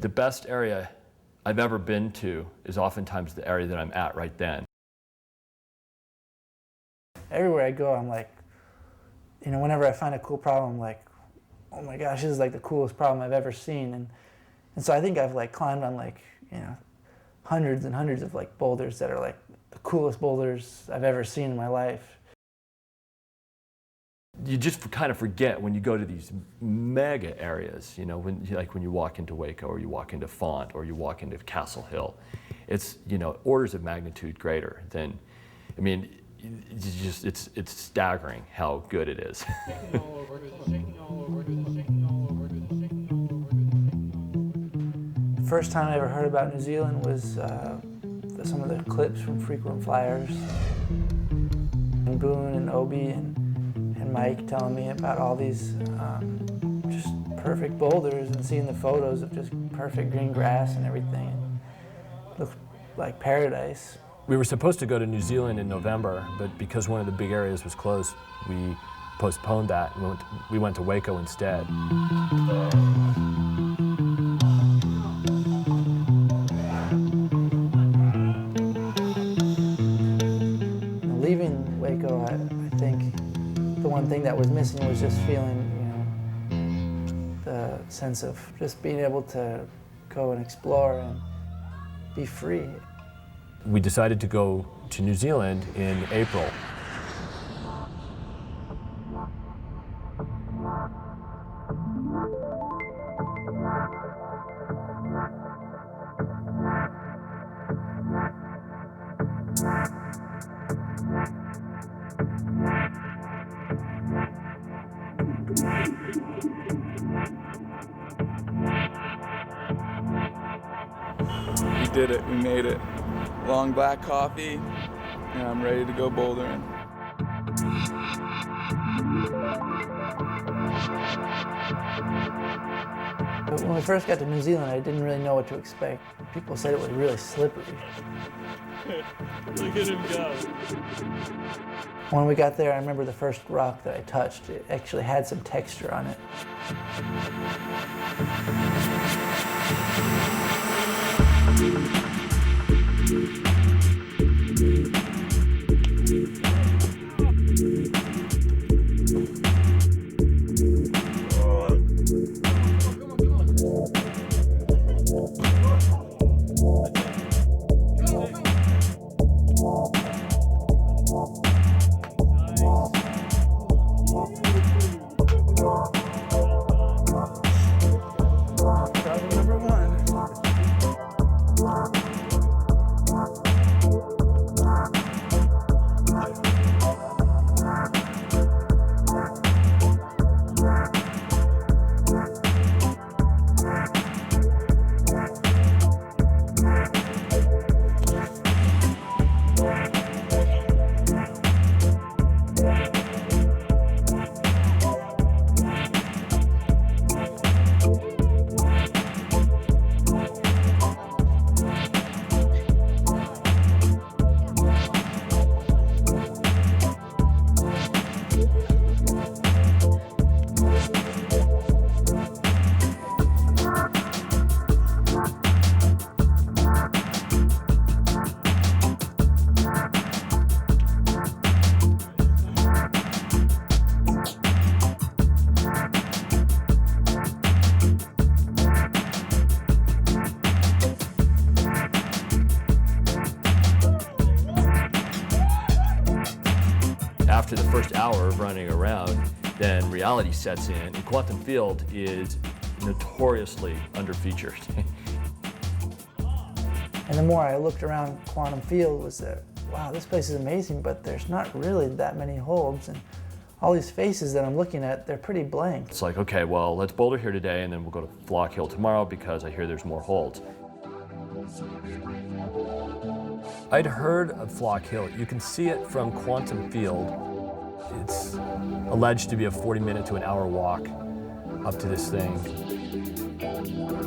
The best area I've ever been to is oftentimes the area that I'm at right then. Everywhere I go, I'm like, you know, whenever I find a cool problem, I'm like, oh my gosh, this is like the coolest problem I've ever seen. And so I think I've like climbed on like, you know, hundreds and hundreds of like boulders that are like the coolest boulders I've ever seen in my life. You just kind of forget when you go to these mega areas, you know, when you walk into Waco or you walk into Font or you walk into Castle Hill. It's, you know, orders of magnitude greater than, I mean, it's staggering how good it is. The first time I ever heard about New Zealand was some of the clips from Frequent Flyers. And Boone and Obi and Mike telling me about all these just perfect boulders and seeing the photos of just perfect green grass and everything. It looked like paradise. We were supposed to go to New Zealand in November, but because one of the big areas was closed, we postponed that. We went to Waco instead. Leaving Waco, I think the one thing that was missing was just feeling, you know, the sense of just being able to go and explore and be free. We decided to go to New Zealand in April. We did it, we made it. Long black coffee, and I'm ready to go bouldering. But when we first got to New Zealand, I didn't really know what to expect. People said it was really slippery. Look at him go. When we got there, I remember the first rock that I touched, it actually had some texture on it. Problem number one. After the first hour of running around, then reality sets in, and Quantum Field is notoriously underfeatured. And the more I looked around Quantum Field was that, wow, this place is amazing, but there's not really that many holds. And all these faces that I'm looking at, they're pretty blank. It's like, okay, well, let's boulder here today, and then we'll go to Flock Hill tomorrow because I hear there's more holds. I'd heard of Flock Hill. You can see it from Quantum Field. It's alleged to be a 40-minute to an hour walk up to this thing.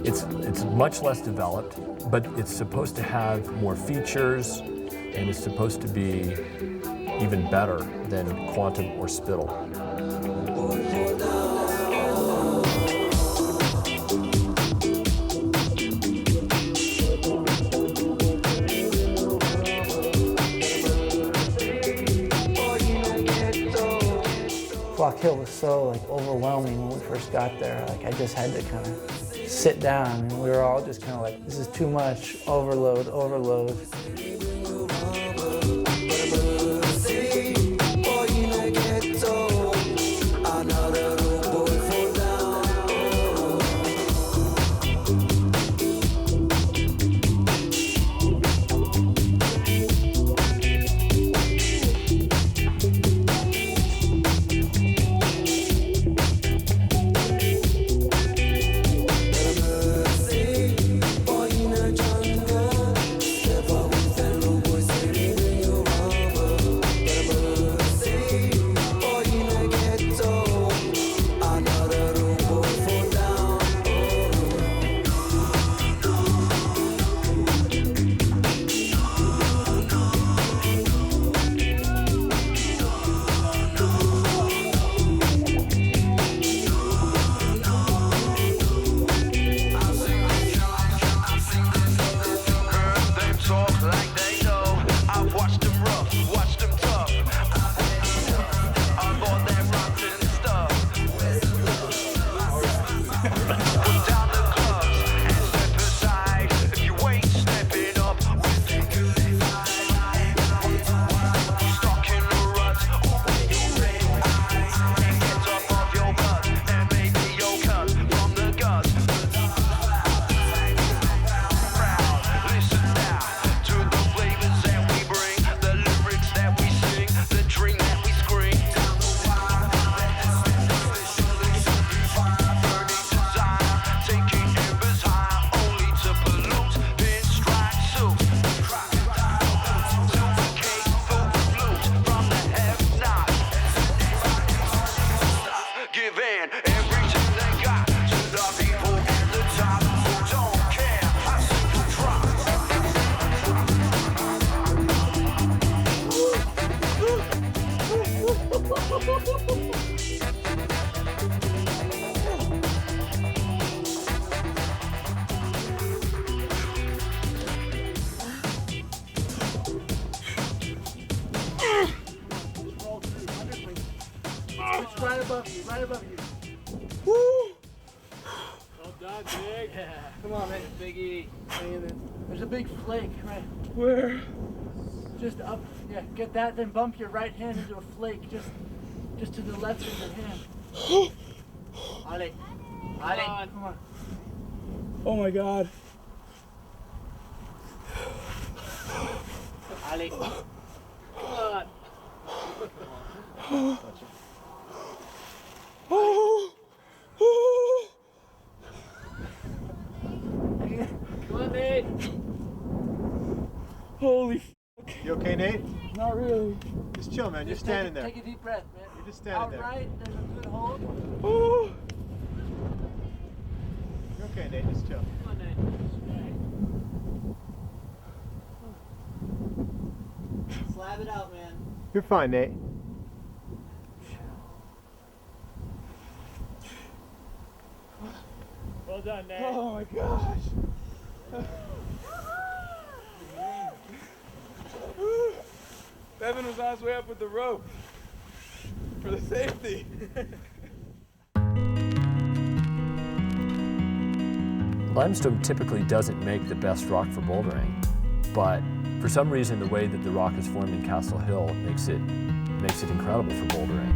It's much less developed, but it's supposed to have more features, and it's supposed to be even better than Quantum or Spittle. Squaw Hill was so like overwhelming when we first got there. Like I just had to kind of sit down, and we were all just kind of like, this is too much, overload, overload. Right above you, right above you. Woo! Well done, Big. Yeah. Come on, man. Biggie. There's a big flake, right? Where? Just up. Yeah, get that, then bump your right hand into a flake, just to the left of your hand. Ali. Ali, come on. Oh my God. Ali. Come on. Oh. Oh. Come on, Nate. Holy f***. You okay, Nate? Not really. Just chill, man. You're standing there. Take a deep breath, man. You're just standing there. Outright, there's a good hold. Oh. You're okay, Nate. Just chill. Come on, Nate. Slab it out, man. You're fine, Nate. Well done, Nate. Oh my gosh. Devin was on his way up with the rope for the safety. Limestone typically doesn't make the best rock for bouldering, but for some reason the way that the rock is formed in Castle Hill makes it incredible for bouldering.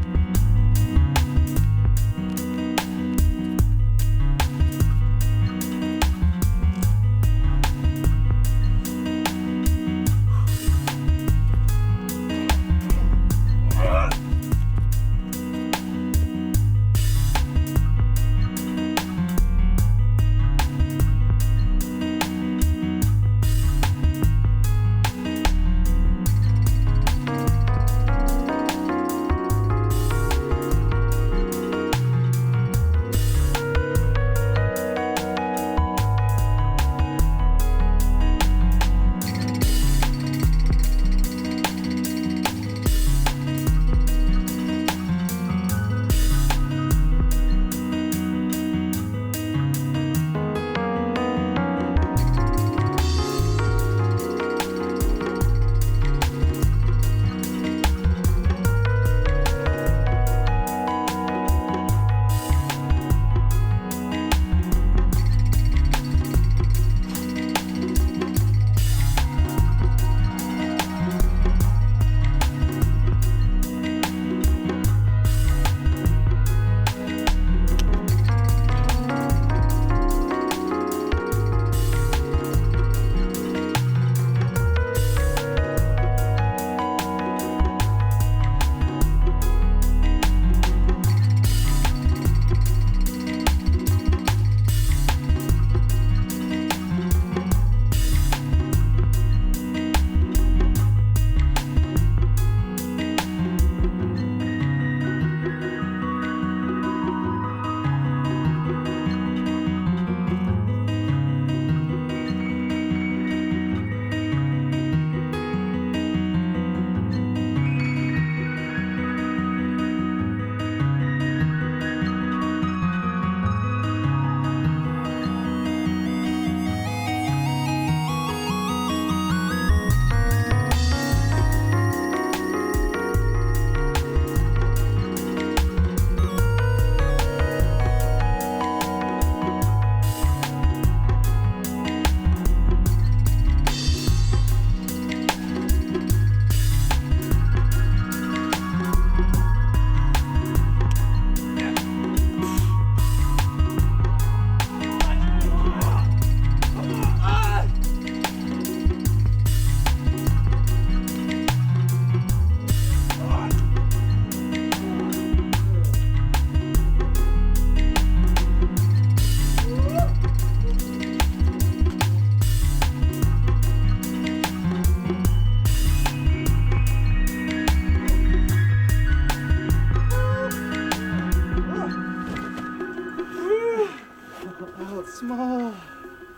small.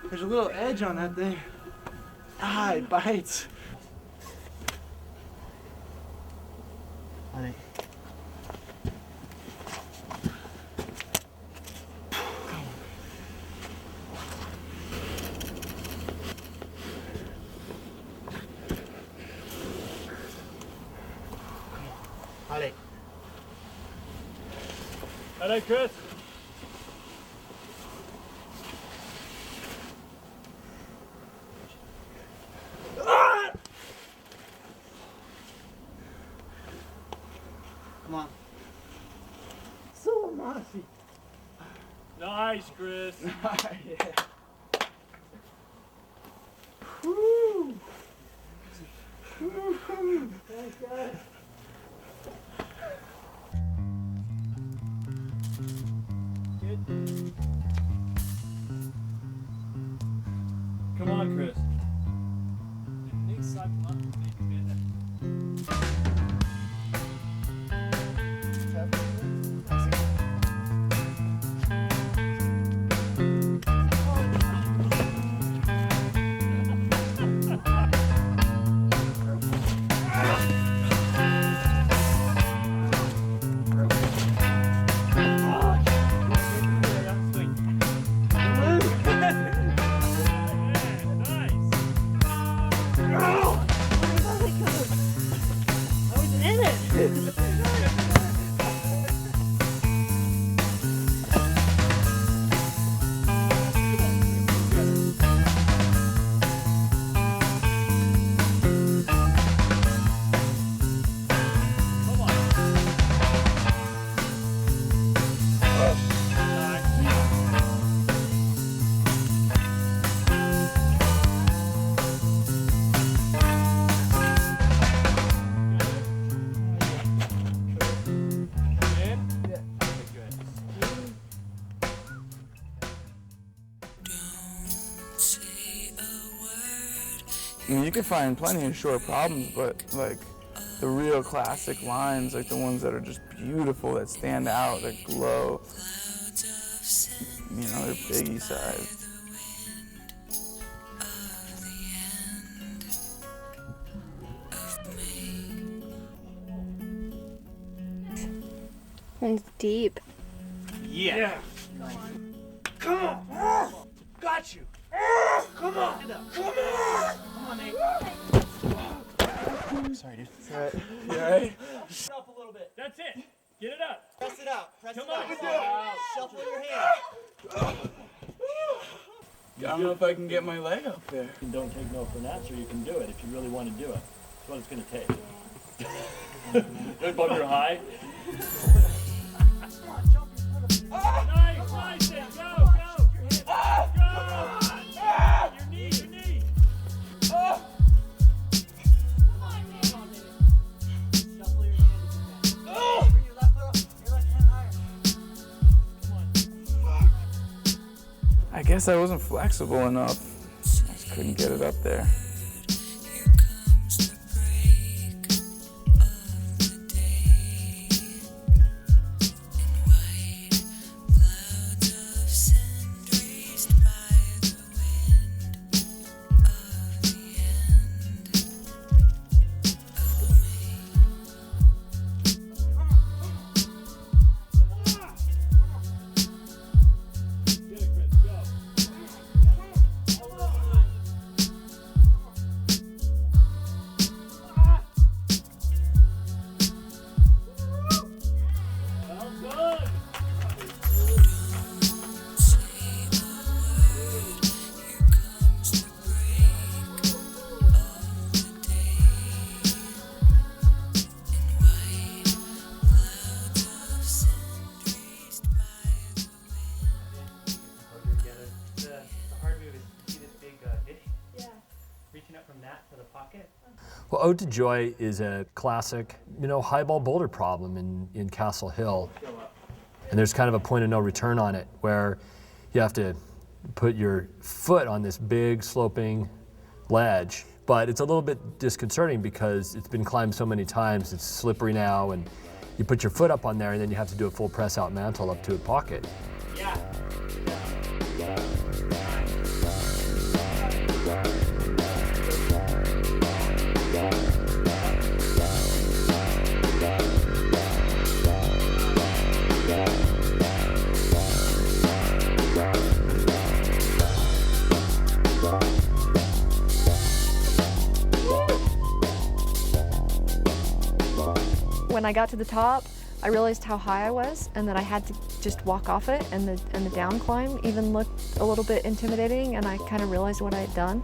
There's a little edge on that thing. Ah, it bites. Honey. Allez. Hello, Chris. Come on. So mossy. Nice, Chris. Yeah. Woo. Woo. Thanks, guys. Come on, Chris. I mean, you can find plenty of short problems, but like the real classic lines, like the ones that are just beautiful, that stand out, that glow, you know, they're Biggie size. One's deep. Yeah. Come on. Got you. Come on. Come on. Come on, Nate. Sorry, dude. All right. You all right? Up a little bit. That's it. Get it up. Press it out. Press Come it out. on, we do it. Shuffle your hand. I don't know if I can get my leg up there. You don't take no for an answer, you can do it if you really want to do it. That's what it's going to take. Don't bump your high. Nice, nice. Go, go. Go. Your knee, your knee. Shuffle your hand. Bring your left foot up. Your left hand higher. I guess I wasn't flexible enough. I just couldn't get it up there. Well, Ode to Joy is a classic, high ball boulder problem in Castle Hill. And there's kind of a point of no return on it where you have to put your foot on this big sloping ledge. But it's a little bit disconcerting because it's been climbed so many times, it's slippery now, and you put your foot up on there and then you have to do a full press out mantle up to a pocket. Yeah. when I got to the top, I realized how high I was and that I had to just walk off it, and the down climb even looked a little bit intimidating, and I kind of realized what I had done.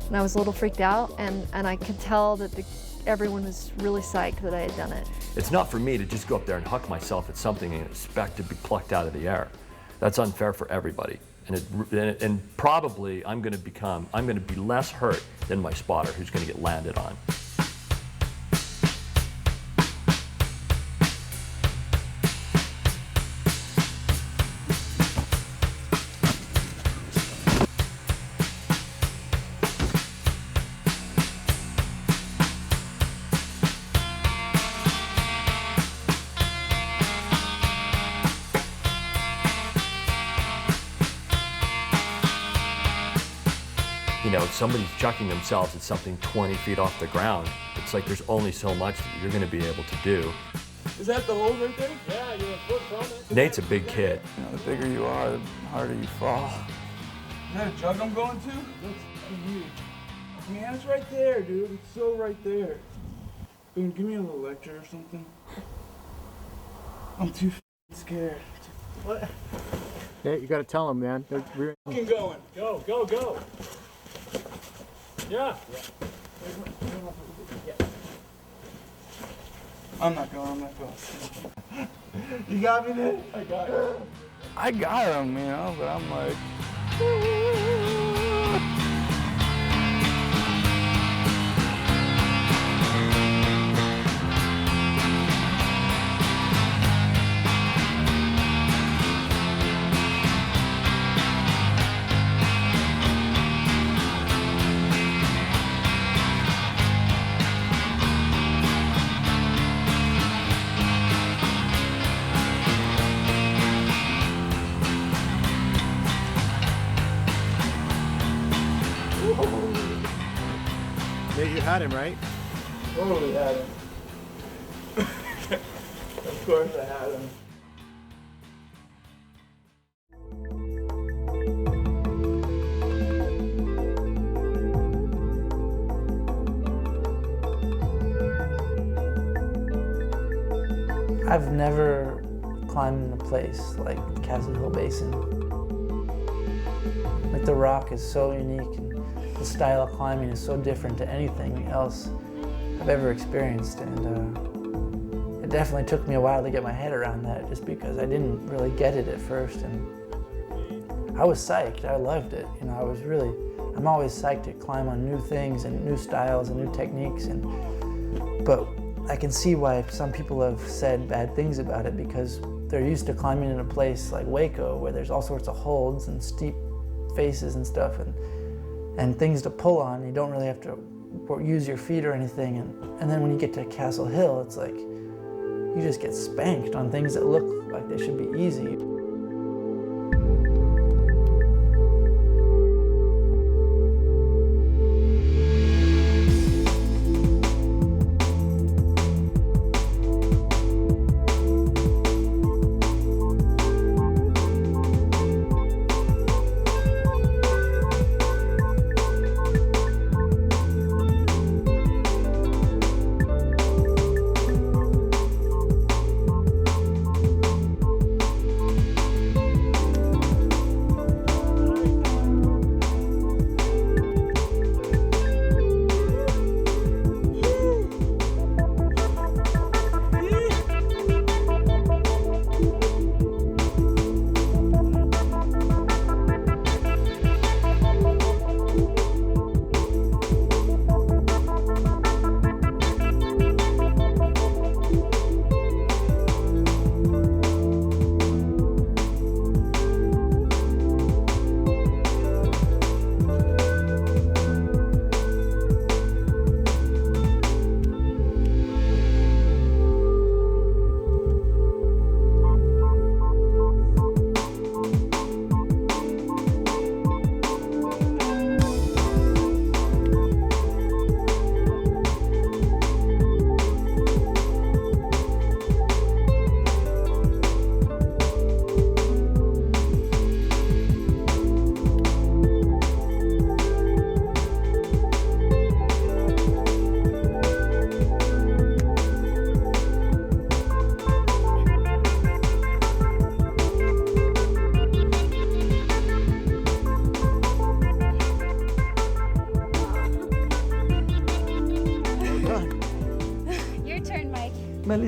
And I was a little freaked out, and I could tell that everyone was really psyched that I had done it. It's not for me to just go up there and huck myself at something and expect to be plucked out of the air. That's unfair for everybody. And probably I'm going to be less hurt than my spotter who's going to get landed on. You know, if somebody's chucking themselves at something 20 feet off the ground, it's like there's only so much that you're going to be able to do. Is that the hole right there? Yeah, you're a foot from it. Nate's a big kid. You know, the bigger you are, the harder you fall. Is that a jug I'm going to? Looks huge. Man, it's right there, dude. It's so right there. Boone, give me a little lecture or something. I'm too f***ing scared. What? Nate, you gotta tell him, man. We're Fucking going. Go, go, go. Yeah. I'm not going. You got me, Nate? I got you. I got him, you know, but I'm like, Nate, you had him, right? Totally had him. Of course I had him. I've never climbed in a place like Castle Hill Basin. Like, the rock is so unique, and the style of climbing is so different to anything else I've ever experienced, and it definitely took me a while to get my head around that, just because I didn't really get it at first, and I was psyched. I loved it. You know, I'm always psyched to climb on new things and new styles and new techniques, but I can see why some people have said bad things about it, because they're used to climbing in a place like Waco where there's all sorts of holds and steep faces and stuff, and things to pull on. You don't really have to use your feet or anything, and then when you get to Castle Hill, it's like you just get spanked on things that look like they should be easy.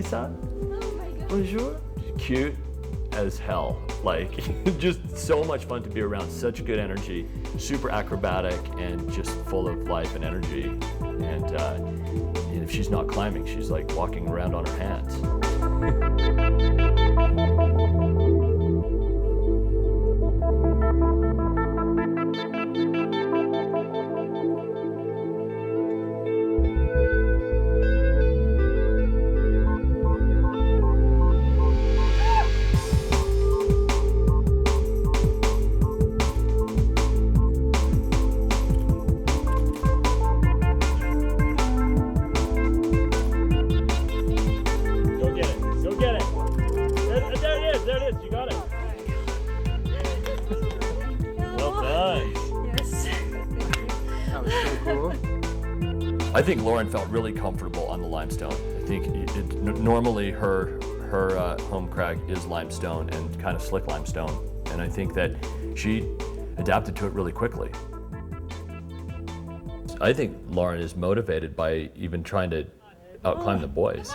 Lisa. Bonjour. Cute as hell. Like, just so much fun to be around. Such good energy, super acrobatic, and just full of life and energy. And if she's not climbing, she's like walking around on her hands. Go get it. Go get it. There it is. There it is. You got it. Well done. That was so cool. I think Lauren felt really comfortable on the limestone. I think normally her home crag is limestone and kind of slick limestone, and I think that she adapted to it really quickly. I think Lauren is motivated by even trying to outclimb the boys.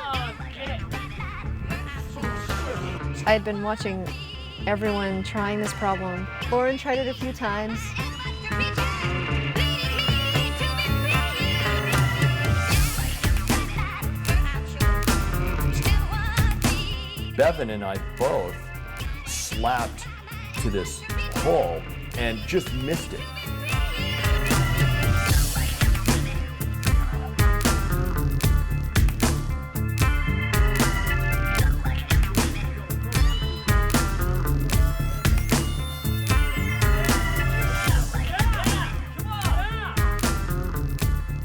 I had been watching everyone trying this problem. Lauren tried it a few times. Bevan and I both slapped to this hole and just missed it.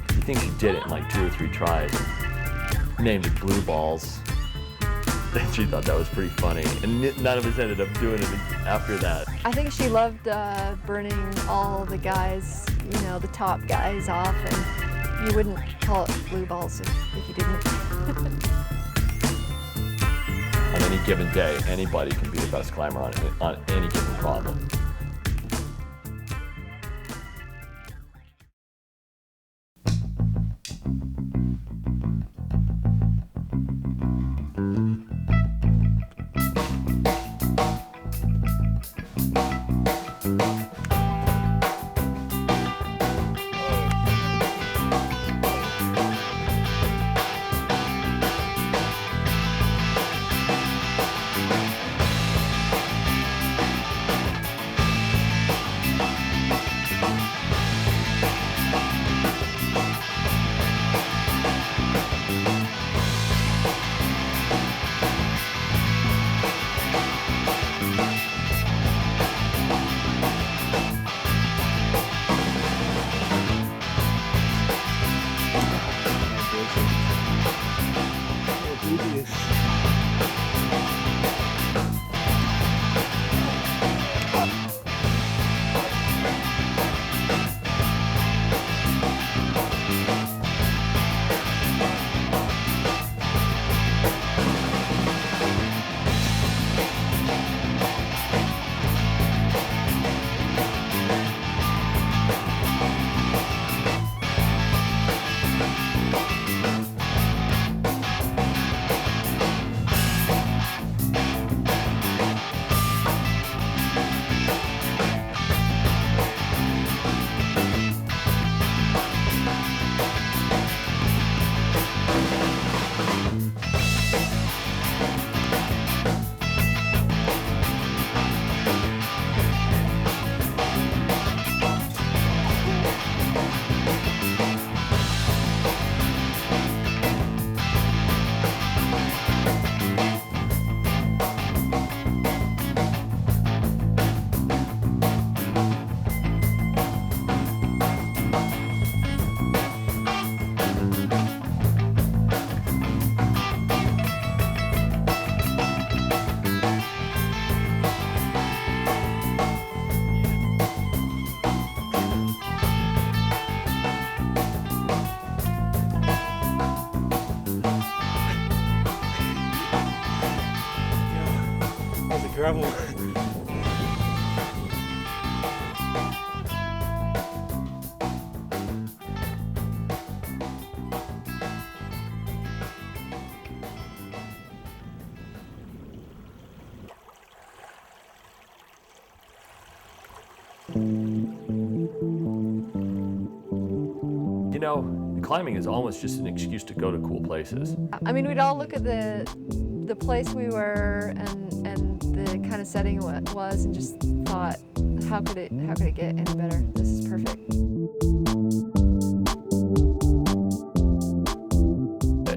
I think she did it in like 2 or 3 tries. Named it Blue Balls. And she thought that was pretty funny. And none of us ended up doing it after that. I think she loved burning all the guys, you know, the top guys off, and you wouldn't call it blue balls if you didn't. On any given day, anybody can be the best climber on any given problem. Gravel. know, climbing is almost just an excuse to go to cool places. I mean, we'd all look at the place we were and the kind of setting it was, and just thought, how could it get any better? This is perfect.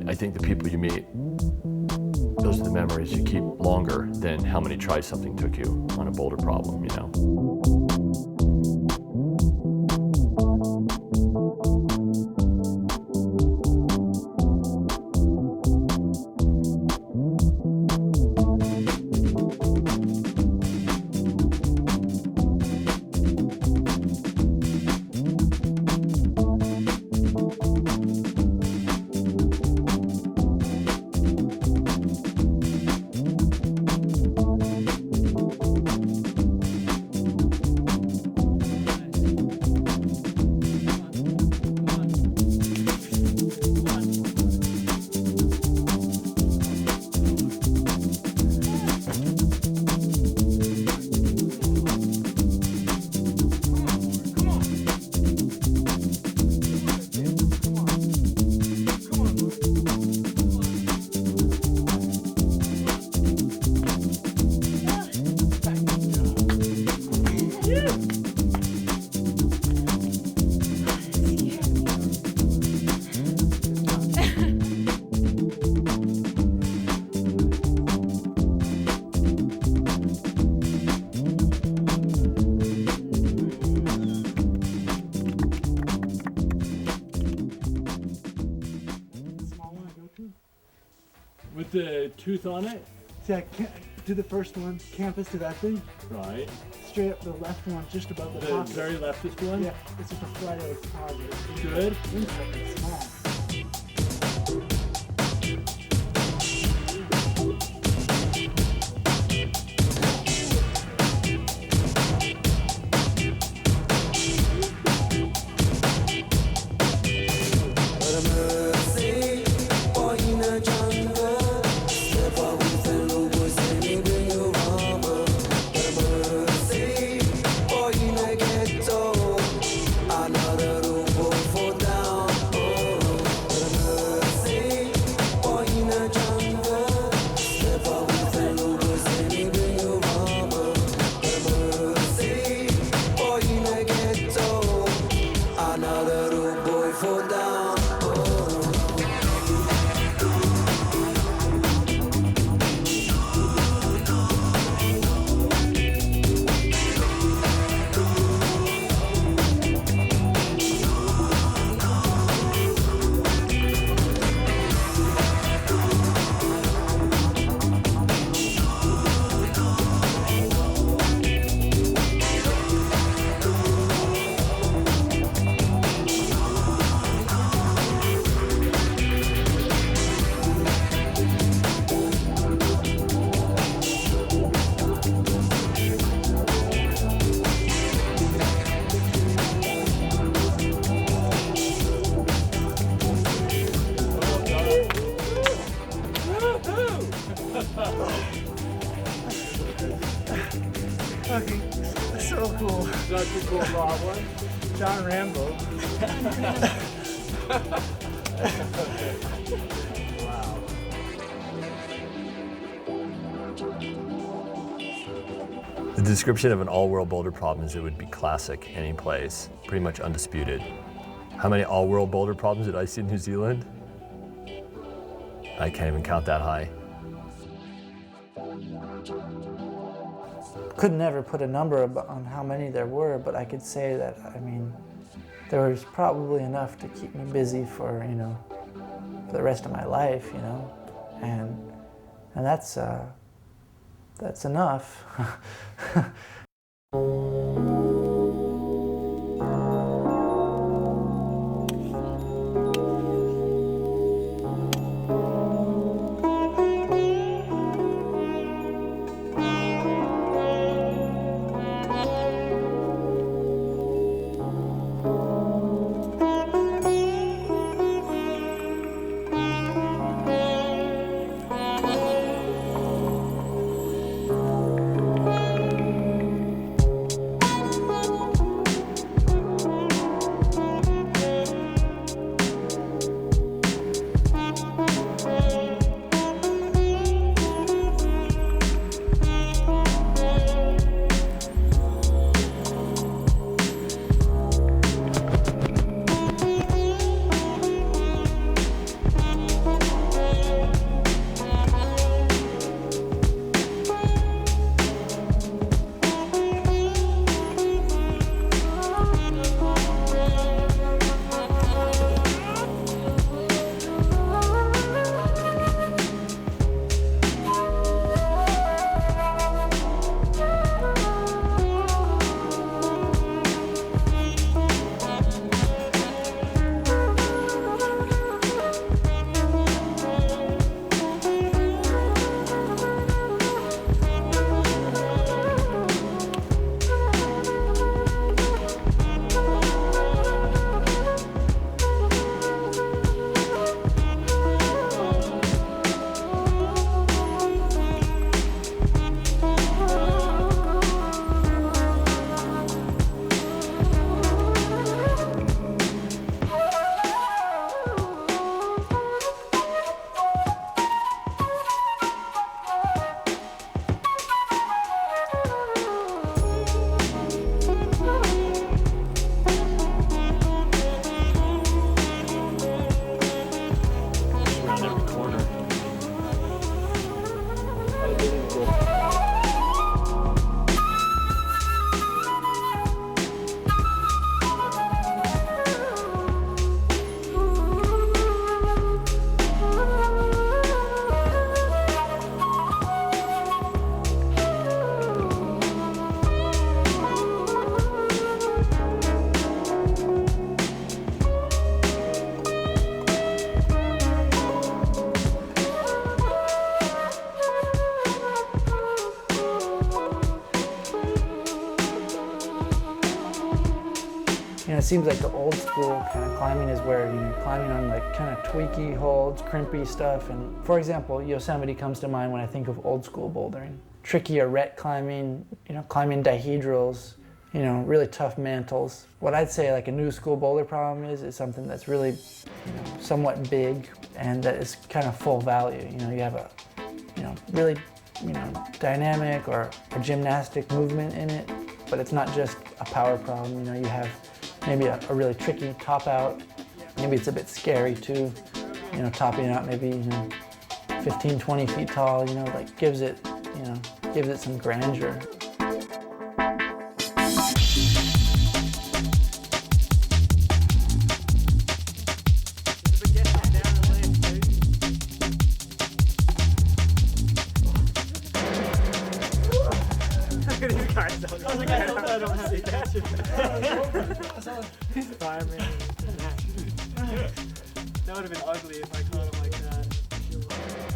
I think the people you meet, those are the memories you keep longer than how many tries something took you on a boulder problem, you know. With the tooth on it? Yeah, do the first one. Campus to that thing. Right. Straight up the left one, just above the The top. very leftist one? Yeah, it's just a Friday positive. Good. Inside it's small. Okay, so cool. Such a cool problem. John Rambo. The description of an all-world boulder problem is it would be classic any place, pretty much undisputed. How many all-world boulder problems did I see in New Zealand? I can't even count that high. Could never put a number on how many there were, but I could say that, I mean, there was probably enough to keep me busy for, you know, for the rest of my life, you know, and that's enough. it seems like the old school kind of climbing is where you're climbing on like kind of tweaky holds, crimpy stuff. And for example, Yosemite comes to mind when I think of old school bouldering. Tricky arête climbing, climbing dihedrals, really tough mantles. What I'd say like a new school boulder problem is something that's really, somewhat big and that is kind of full value. You have a, really, dynamic or gymnastic movement in it, but it's not just a power problem. You have maybe a really tricky top out. Maybe it's a bit scary too, topping out maybe, 15, 20 feet tall, like gives it some grandeur. That would have been ugly if I caught him like that.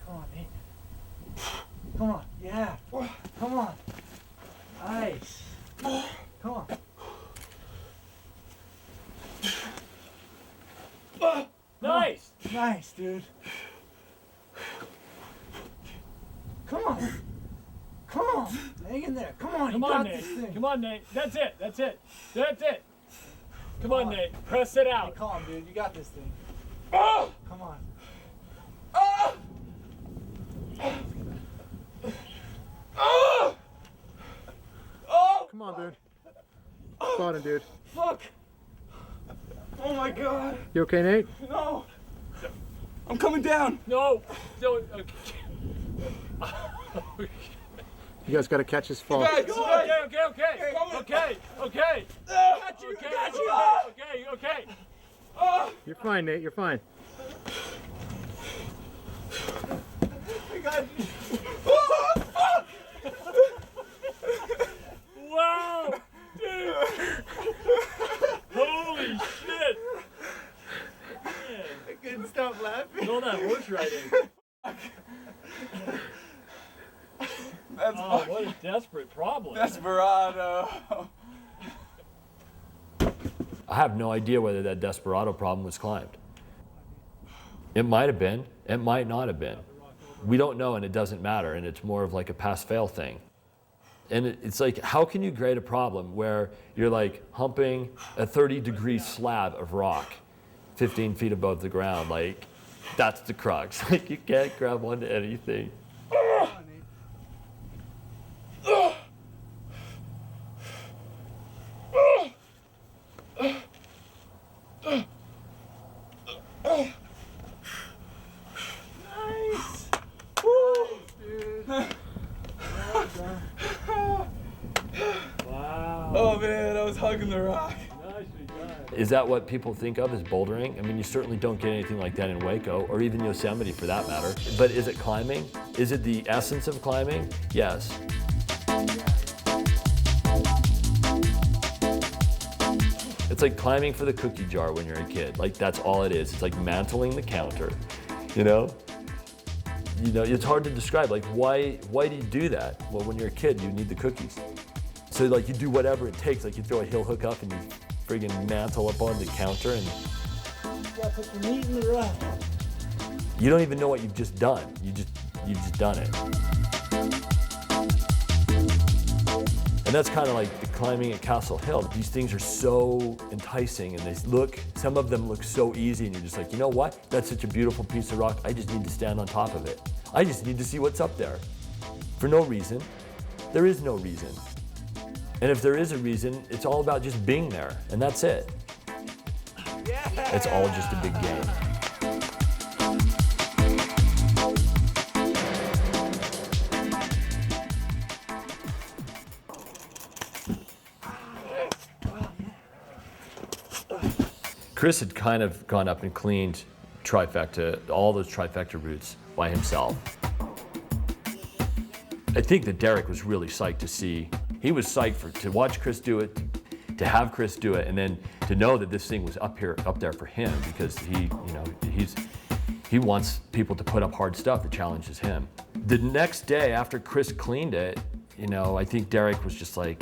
Come on, Nate. Come on, yeah. Come on. Nice. Come on. Nice! Nice, dude. Come on. Come on. Hang in there. Come on, Come you on, got Nate. this thing. Come on, Nate. That's it. That's it. That's it. Come on, Nate. Press it Hey, out. calm, dude. You got this thing. Come on. Come on, dude. Spot him, dude. Fuck! Oh my god! You okay, Nate? No! I'm coming down! No. Don't. You guys got to catch his fall. Guys, Okay, guys! okay, okay. Okay, okay. Got you! Okay, Got you! okay, okay. You're fine, Nate. You're fine. I got you! Wow, dude. Holy shit. Man, I couldn't stop laughing. all that horse riding. That's Oh, what a desperate problem. Desperado. I have no idea whether that Desperado problem was climbed. It might have been, it might not have been. We don't know, and it doesn't matter, and it's more of like a pass-fail thing. And it's like, how can you grade a problem where you're like humping a 30-degree slab of rock 15 feet above the ground? Like, that's the crux. Like, you can't grab onto anything. Nice! Woo! Dude. Wow. Oh man, I was hugging the rock. Nicely done. Is that what people think of as bouldering? I mean, you certainly don't get anything like that in Waco, or even Yosemite for that matter. But is it climbing? Is it the essence of climbing? Yes. It's like climbing for the cookie jar when you're a kid. Like, that's all it is. It's like mantling the counter, you know? It's hard to describe. Like, why do you do that? Well, when you're a kid, you need the cookies. So like, you do whatever it takes. Like, you throw a heel hook up and you friggin' mantle up on the counter, and You gotta put your meat in the rough. you don't even know what you've just done. You've just done it. And that's kind of like the climbing at Castle Hill. These things are so enticing, and some of them look so easy, and you're just like, you know what? That's such a beautiful piece of rock. I just need to stand on top of it. I just need to see what's up there. For no reason. There is no reason. And if there is a reason, it's all about just being there, and that's it. It's all just a big game. Chris had kind of gone up and cleaned all those trifecta routes by himself. I think that Derek was really psyched to see. He was psyched to watch Chris do it, to have Chris do it, and then to know that this thing was up there for him, because he wants people to put up hard stuff that challenges him. The next day after Chris cleaned it, I think Derek was just like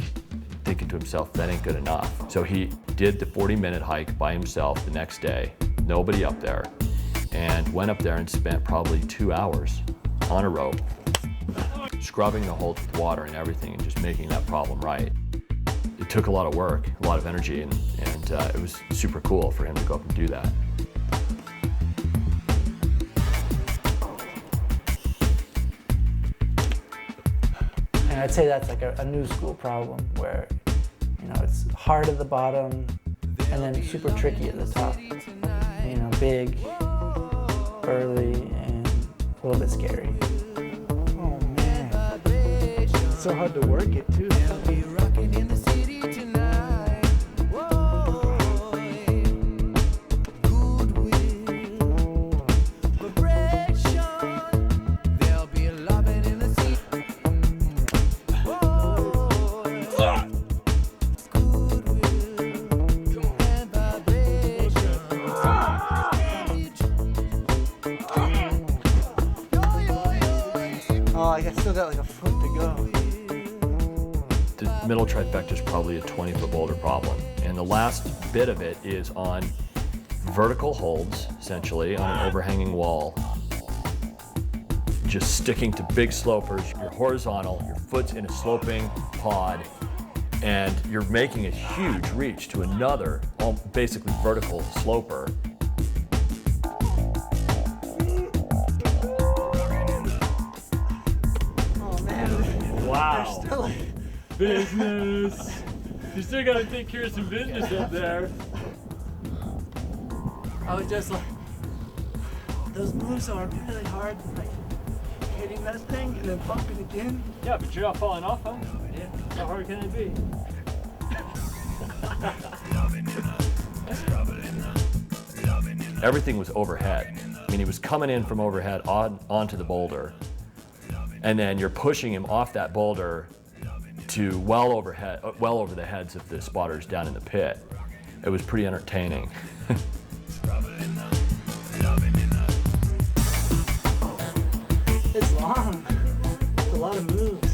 thinking to himself, that ain't good enough. So he did the 40-minute hike by himself the next day, nobody up there, and went up there and spent probably 2 hours on a rope, scrubbing the holes with water and everything, and just making that problem right. It took a lot of work, a lot of energy, and it was super cool for him to go up and do that. And I'd say that's like a new school problem where, it's hard at the bottom and then super tricky at the top. Big, early, and a little bit scary. Oh man, it's so hard to work it too. I still got like a foot to go. The middle trifecta is probably a 20-foot boulder problem. And the last bit of it is on vertical holds, essentially, on an overhanging wall. Just sticking to big slopers. You're horizontal, your foot's in a sloping pod, and you're making a huge reach to another, basically vertical sloper. Wow. Business. You still gotta take care of some business up there. I was just like, those moves are really hard, like hitting that thing and then bumping again. Yeah, but you're not falling off, huh? Yeah. How hard can it be? Everything was overhead. I mean, he was coming in from overhead onto the boulder, and then you're pushing him off that boulder to well over the heads of the spotters down in the pit. It was pretty entertaining. It's long. It's a lot of moves.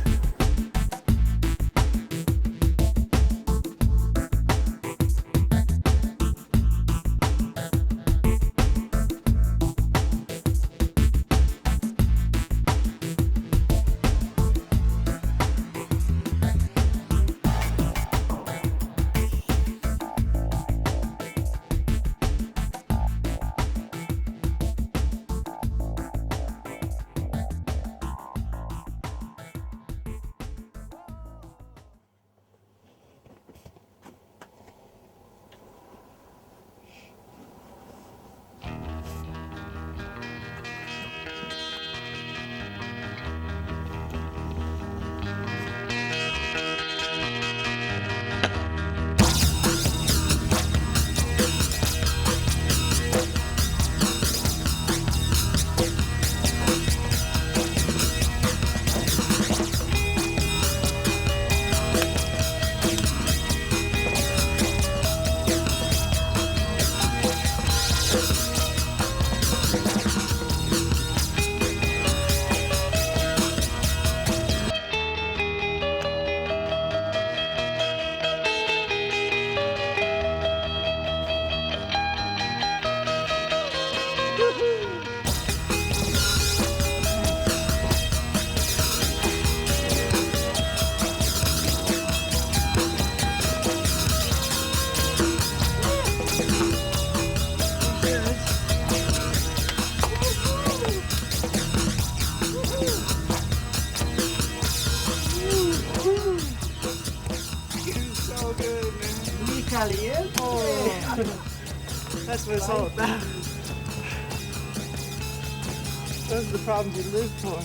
That's what it's all about. Those are the problems you live for.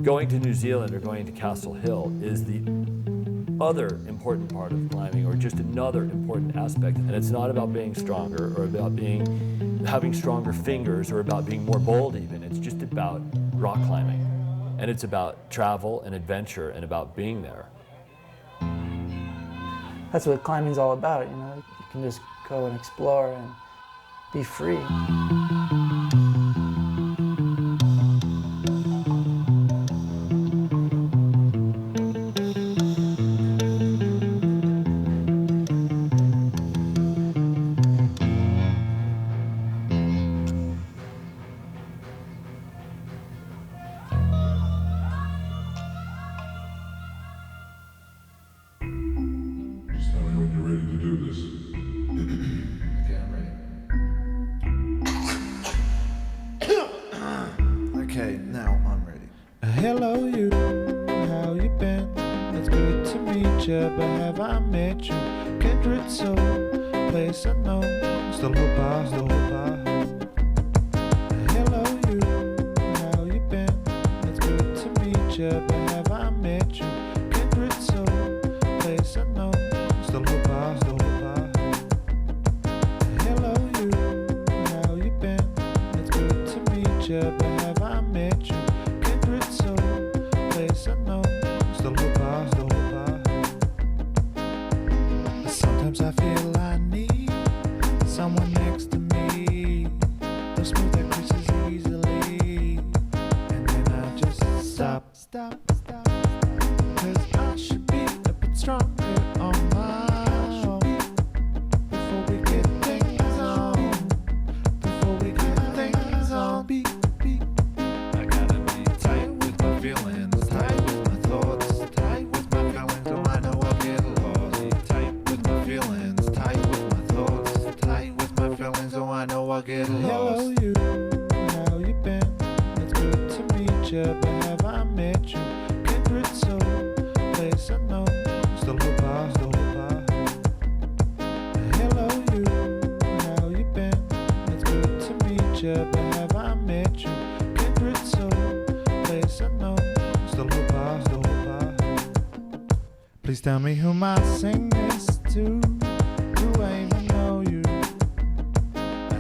Going to New Zealand or going to Castle Hill is the other important part of climbing, or just another important aspect. And it's not about being stronger or about having stronger fingers or about being more bold even. It's just about rock climbing. And it's about travel and adventure and about being there. That's what climbing's all about, you know? You can just go and explore and be free. Just tell me when you're ready to do this. Okay, now I'm ready. Hello, you. How you been? It's good to meet you, but have I met you? Kindred soul, place unknown. Still hope I hope. Hello, you. How you been? It's good to meet you, but have I met you? Kindred soul, place unknown. Still hope I hope. Hello, you. How you been? It's good to meet you, but have I met you? Kindred soul, place unknown. Still hope I hope. Sometimes I feel I need someone next to me. The smooth that creases easily, and then I just stop. 'Cause I should be a bit stronger on my own before we get things on. I gotta be tight with my feelings, tight with my thoughts, tight with my feelings. Oh, I know I'll get lost. Tight with my feelings, tight with my thoughts, tight with my feelings. Oh, I know I'll get lost. Hello, you. How you been? It's good to meet you, but have I met you? Kindred soul, place unknown. Still hope I hope. Hello, you. How you been? It's good to meet you, but have I met you? Kindred soul, place unknown. Still hope I hope. Please tell me who I sing this to. Do I even know you?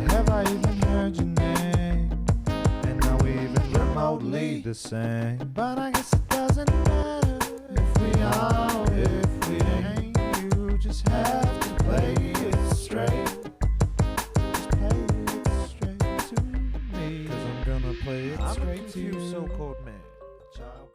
Have I even heard your name? And are we even remotely the same? But I guess it doesn't matter if we are or if we ain't. You just have to play it straight. Just play it straight to me. 'Cause I'm gonna play it straight to you, so-called man. Child.